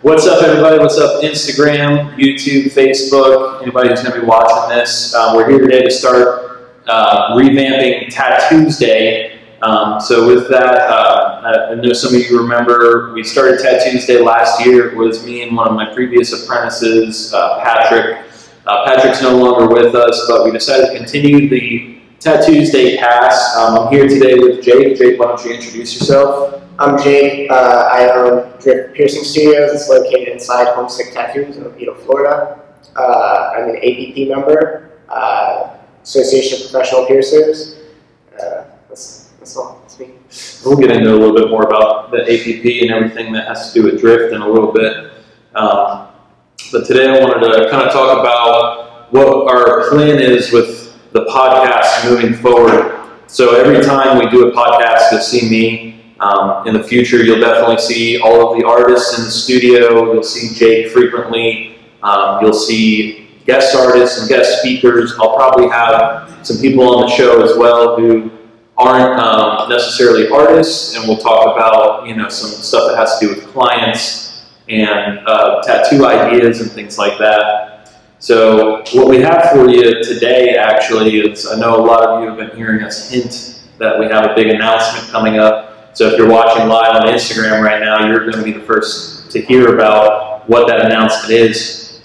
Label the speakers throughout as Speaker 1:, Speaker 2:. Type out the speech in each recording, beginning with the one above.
Speaker 1: What's up, everybody? What's up, Instagram, YouTube, Facebook, anybody who's going to be watching this? We're here today to start revamping Tattuesday. So with that, I know some of you remember we started Tattuesday last year. It was me and one of my previous apprentices, Patrick. Patrick's no longer with us, but we decided to continue the Tattuesday pass. I'm here today with Jake. Jake, why don't you introduce yourself?
Speaker 2: I'm Jake. I own Drift Piercing Studios. It's located inside Homesick Tattoo in Oviedo, Florida. I'm an APP member, Association of Professional Piercers. That's all. That's me.
Speaker 1: We'll get into a little bit more about the APP and everything that has to do with Drift in a little bit. But today I wanted to kind of talk about what our plan is with the podcast moving forward. So every time we do a podcast, you'll see me. In the future, you'll definitely see all of the artists in the studio. You'll see Jake frequently. You'll see guest artists and guest speakers. I'll probably have some people on the show as well who aren't necessarily artists, and we'll talk about some stuff that has to do with clients and tattoo ideas and things like that. So what we have for you today actually is, I know a lot of you have been hearing us hint that we have a big announcement coming up. So if you're watching live on Instagram right now, you're going to be the first to hear about what that announcement is.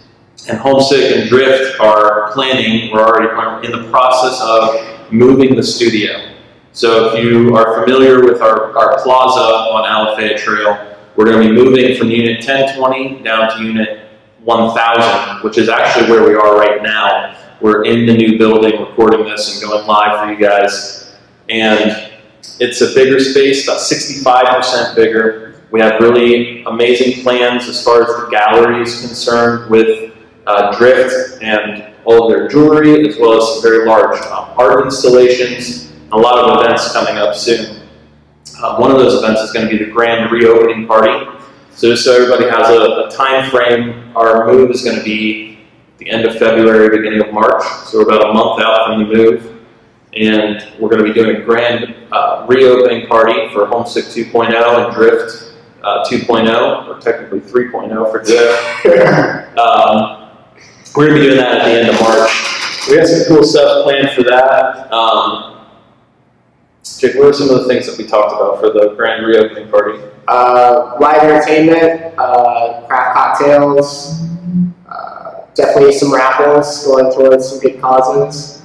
Speaker 1: And Homesick and Drift are planning, we're already in the process of moving the studio. So if you are familiar with our plaza on Alafaya Trail, we're going to be moving from Unit 1020 down to Unit 1000, which is actually where we are right now. We're in the new building recording this and going live for you guys. And it's a bigger space, about 65% bigger. We have really amazing plans as far as the gallery is concerned with Drift and all of their jewelry, as well as some very large art installations, a lot of events coming up soon. One of those events is going to be the grand reopening party. So just so everybody has a time frame, our move is going to be the end of February, beginning of March. So we're about a month out from the move. And we're going to be doing a grand reopening party for Homesick 2.0 and Drift 2.0, or technically 3.0 for Drift. We're going to be doing that at the end of March. We got some cool stuff planned for that. Jake, what are some of the things that we talked about for the grand reopening party?
Speaker 2: Live entertainment, craft cocktails, definitely some raffles going towards some good causes.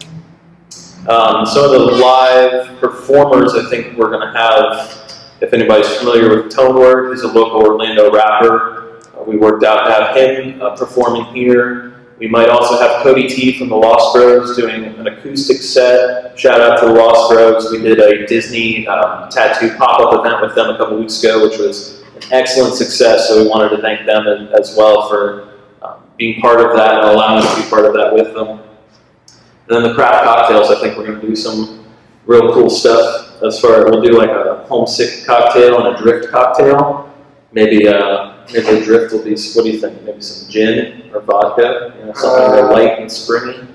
Speaker 1: Some of the live performers I think we're going to have, if anybody's familiar with Tonework, he's a local Orlando rapper. We worked out to have him performing here. We might also have Cody T from the Lost Groves doing an acoustic set. Shout out to the Lost Groves. We did a Disney tattoo pop-up event with them a couple weeks ago, which was an excellent success, so we wanted to thank them as well for being part of that and allowing us to be part of that with them. And then the craft cocktails, I think we're going to do some real cool stuff. As far as we'll do like a Homesick cocktail and a Drift cocktail. Maybe a Drift will be, what do you think? Maybe some gin or vodka, something real light and springy.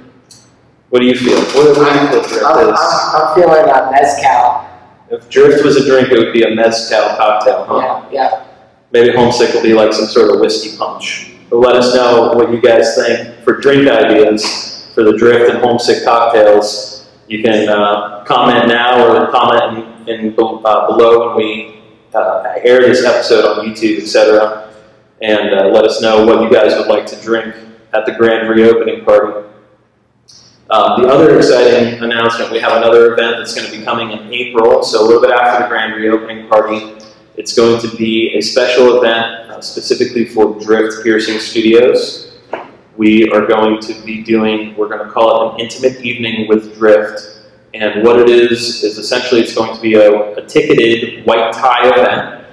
Speaker 1: What do you feel? What do you feel Drift is?
Speaker 2: I'm feeling mezcal.
Speaker 1: If Drift was a drink, it would be a mezcal cocktail, huh?
Speaker 2: Yeah.
Speaker 1: Maybe Homesick will be like some sort of whiskey punch. But let us know what you guys think for drink ideas. For the Drift and Homesick cocktails. You can comment now or comment below when we air this episode on YouTube, etc. And let us know what you guys would like to drink at the grand reopening party. The other exciting announcement, we have another event that's going to be coming in April, so a little bit after the grand reopening party. It's going to be a special event specifically for Drift Piercing Studios. We are going to be doing, we're going to call it an intimate evening with Drift. And what it is essentially it's going to be a ticketed white tie event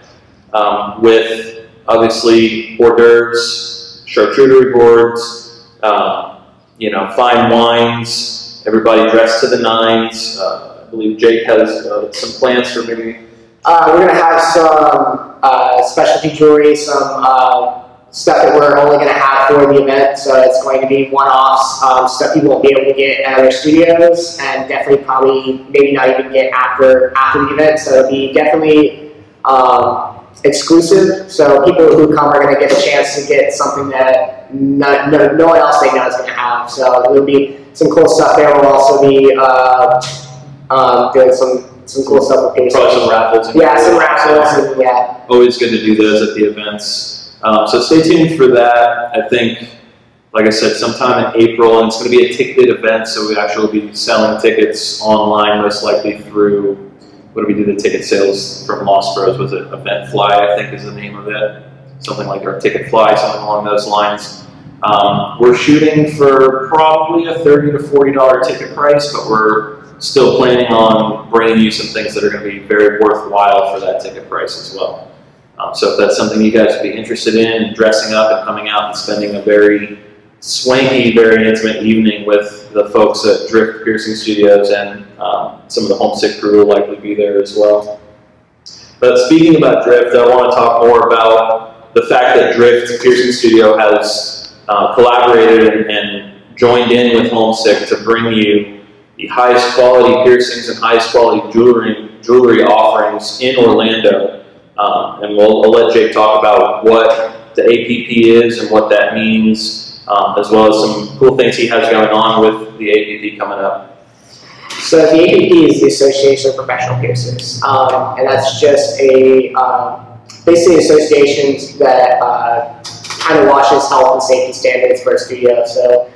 Speaker 1: with obviously hors d'oeuvres, charcuterie boards, fine wines, everybody dressed to the nines. I believe Jake has some plans for maybe.
Speaker 2: We're going to have some specialty jewelry, some stuff that we're only going to have for the event, so it's going to be one-offs, stuff you won't be able to get at other studios, and definitely probably maybe not even get after the event. So it'll be definitely exclusive. So people who come are going to get a chance to get something that no one else they know is going to have. So there'll be some cool stuff there. We'll also be doing some cool stuff with piercing.
Speaker 1: Probably some raffles.
Speaker 2: Yeah, some raffles. And, yeah.
Speaker 1: Always good to do those at the events. So stay tuned for that. I think, like I said, sometime in April, and it's going to be a ticketed event, so we actually will be selling tickets online, most likely through, what do we do, the ticket sales from Lost Bros, was it Event Fly, I think is the name of it. Something like our Ticket Fly, something along those lines. We're shooting for probably a $30 to $40 ticket price, but we're still planning on bringing you some things that are going to be very worthwhile for that ticket price as well. So if that's something you guys would be interested in, dressing up and coming out and spending a very swanky, very intimate evening with the folks at Drift Piercing Studios, and some of the Homesick crew will likely be there as well. But speaking about Drift, I want to talk more about the fact that Drift Piercing Studio has collaborated and joined in with Homesick to bring you the highest quality piercings and highest quality jewelry offerings in Orlando. And I'll let Jake talk about what the APP is and what that means, as well as some cool things he has going on with the APP coming up.
Speaker 2: So the APP is the Association of Professional Piercers, and that's just a basically associations that kind of watches health and safety standards for a studio. So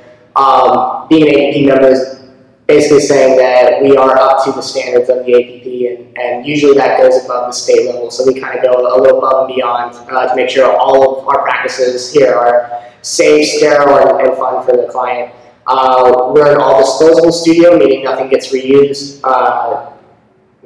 Speaker 2: being an APP member is basically saying that we are up to the standards of the APP, and usually that goes above the state level. So we kind of go a little above and beyond to make sure all of our practices here are safe, sterile, and fun for the client. We're an all-disposable studio, meaning nothing gets reused.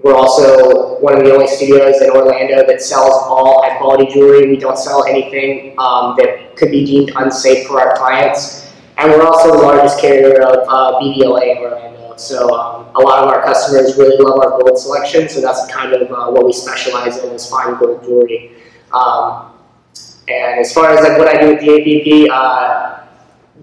Speaker 2: We're also one of the only studios in Orlando that sells all high-quality jewelry. We don't sell anything that could be deemed unsafe for our clients. And we're also the largest carrier of BDLA in Orlando. So a lot of our customers really love our gold selection, so that's kind of what we specialize in, is fine gold jewelry. And as far as what I do with the APP,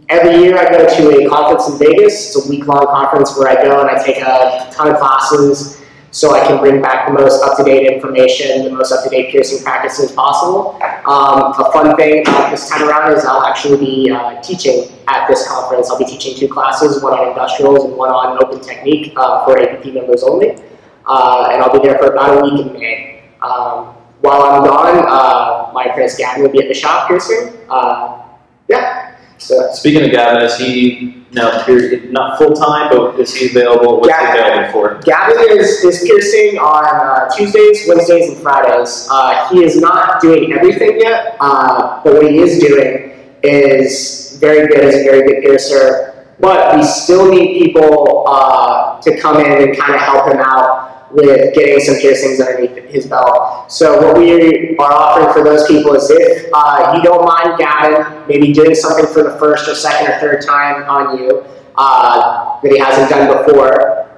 Speaker 2: every year I go to a conference in Vegas. It's a week-long conference where I go and I take a ton of classes so I can bring back the most up-to-date information, the most up-to-date piercing practices possible. A fun thing this time around is I'll actually be teaching at this conference. I'll be teaching 2 classes, one on industrials and one on open technique for APP members only. And I'll be there for about a week in May. While I'm gone, my apprentice Gavin will be at the shop piercing. Yeah. So,
Speaker 1: speaking of Gavin, is he now not full-time, but is he available? What's he available for?
Speaker 2: Gavin is piercing on Tuesdays, Wednesdays, and Fridays. He is not doing everything yet, but what he is doing is very good as a very good piercer. But we still need people to come in and kind of help him out with getting some piercings underneath his belt. So what we are offering for those people is, if you don't mind Gavin maybe doing something for the first or second or third time on you that he hasn't done before,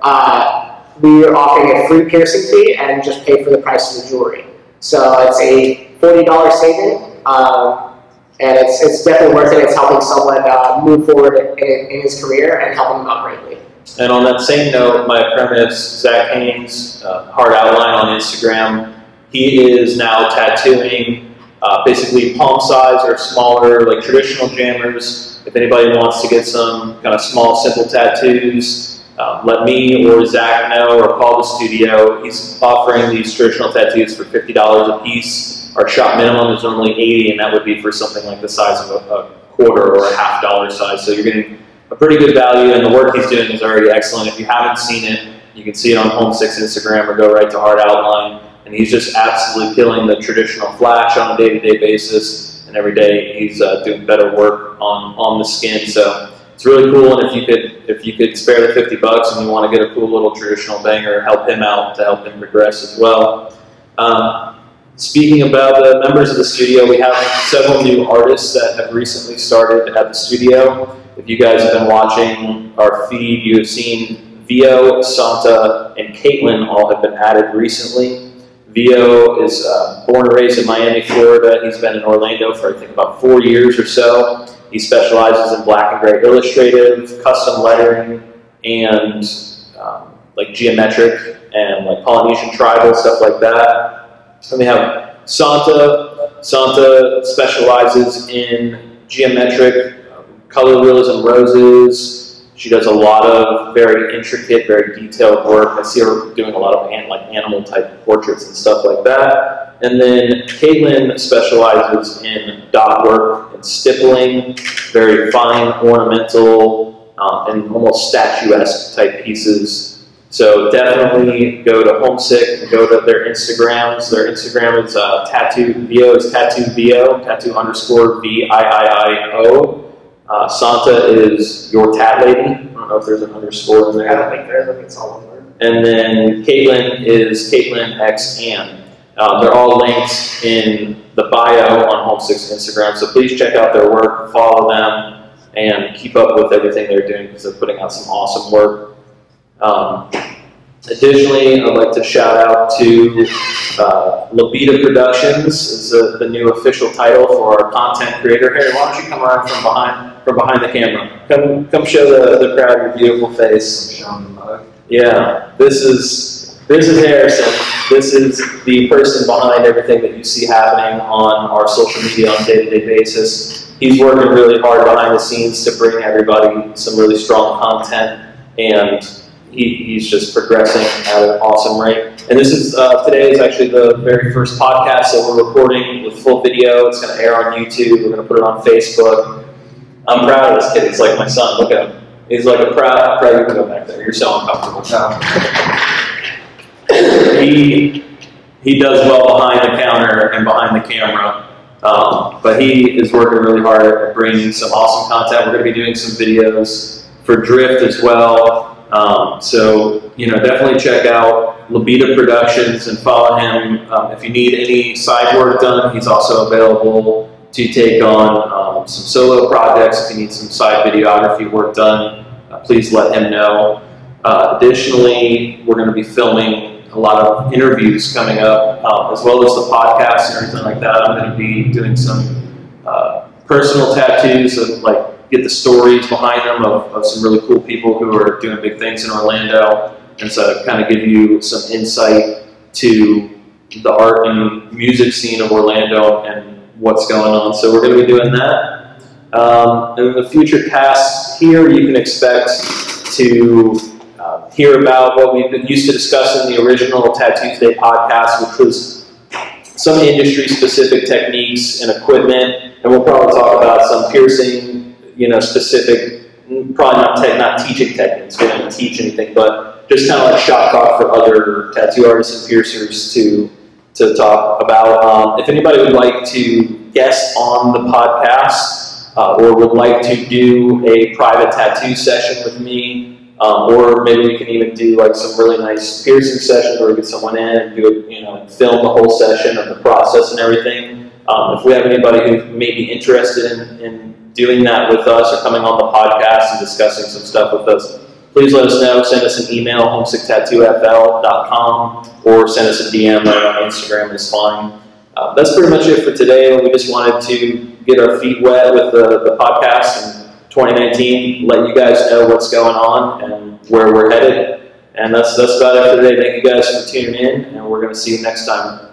Speaker 2: we are offering a free piercing fee and just pay for the price of the jewelry. So it's a $40 saving, and it's definitely worth it. It's helping someone move forward in his career and helping him out greatly.
Speaker 1: And on that same note, my apprentice, Zach Haynes, Hard Outline on Instagram, he is now tattooing basically palm size or smaller, like traditional jammers. If anybody wants to get some kind of small, simple tattoos, let me or Zach know, or call the studio. He's offering these traditional tattoos for $50 a piece. Our shop minimum is normally $80, and that would be for something like the size of a quarter or a $half size. So you're getting a pretty good value, and the work he's doing is already excellent. If you haven't seen it, you can see it on Homesick's Instagram, or go right to Hard Outline. And he's just absolutely killing the traditional flash on a day-to-day basis, and every day he's doing better work on the skin. So it's really cool. And if you could spare the $50 and you want to get a cool little traditional banger, help him out to help him progress as well. Speaking about the members of the studio, we have several new artists that have recently started at the studio. If you guys have been watching our feed, you have seen Vio, Santa, and Caitlin all have been added recently. Vio is born and raised in Miami, Florida. He's been in Orlando for, I think, about 4 years or so. He specializes in black and gray illustrative, custom lettering, and like geometric and like Polynesian tribal, stuff like that. And we have Santa specializes in geometric color realism roses. She does a lot of very intricate, very detailed work. I see her doing a lot of animal type portraits and stuff like that. And then Caitlin specializes in dot work and stippling, very fine ornamental and almost statuesque type pieces. So definitely go to Homesick and go to their Instagrams. Their Instagram is Tattuevio, is Tattuevio, tattoo_VIIIO. Santa is your tat lady. I don't know if there's an underscore in there.
Speaker 2: I don't think there is. I think it's all one word.
Speaker 1: And then Caitlin is Caitlin X Ann. They're all linked in the bio on Homesick's Instagram. So please check out their work, follow them, and keep up with everything they're doing because they're putting out some awesome work. Additionally, I'd like to shout out to Labita Productions is the new official title for our content creator. Harry, why don't you come around from behind the camera? Come show the crowd your beautiful face. Yeah, this is Harrison. This is the person behind everything that you see happening on our social media on a day-to-day basis. He's working really hard behind the scenes to bring everybody some really strong content, and he's just progressing at an awesome rate. And this is today is actually the very first podcast that we're recording with full video. It's going to air on YouTube. We're going to put it on Facebook. I'm proud of this kid. He's like my son. Look at him. He's like a proud. You can go back there. You're so uncomfortable. He does well behind the counter and behind the camera. But he is working really hard at bringing some awesome content. We're going to be doing some videos for Drift as well. So, definitely check out Labita Productions and follow him. If you need any side work done, he's also available to take on some solo projects. If you need some side videography work done, please let him know. Additionally, we're going to be filming a lot of interviews coming up, as well as the podcast and everything like that. I'm going to be doing some personal tattoos of get the stories behind them of some really cool people who are doing big things in Orlando, and so kind of give you some insight to the art and music scene of Orlando and what's going on. So we're going to be doing that. And in the future casts here, you can expect to hear about what we used to discuss in the original Tattuesday podcast, which was some industry-specific techniques and equipment, and we'll probably talk about some piercing, specific, probably not teaching techniques. We don't teach anything, but just kind of like shop talk for other tattoo artists and piercers to talk about. If anybody would like to guest on the podcast or would like to do a private tattoo session with me, or maybe we can even do some really nice piercing sessions where we get someone in and do it, film the whole session of the process and everything. If we have anybody who may be interested in doing that with us or coming on the podcast and discussing some stuff with us, please let us know. Send us an email, homesicktattoo@fl.com, or send us a DM on Instagram is fine. That's pretty much it for today. We just wanted to get our feet wet with the podcast in 2019, let you guys know what's going on and where we're headed. And that's about it for today. Thank you guys for tuning in, and we're going to see you next time.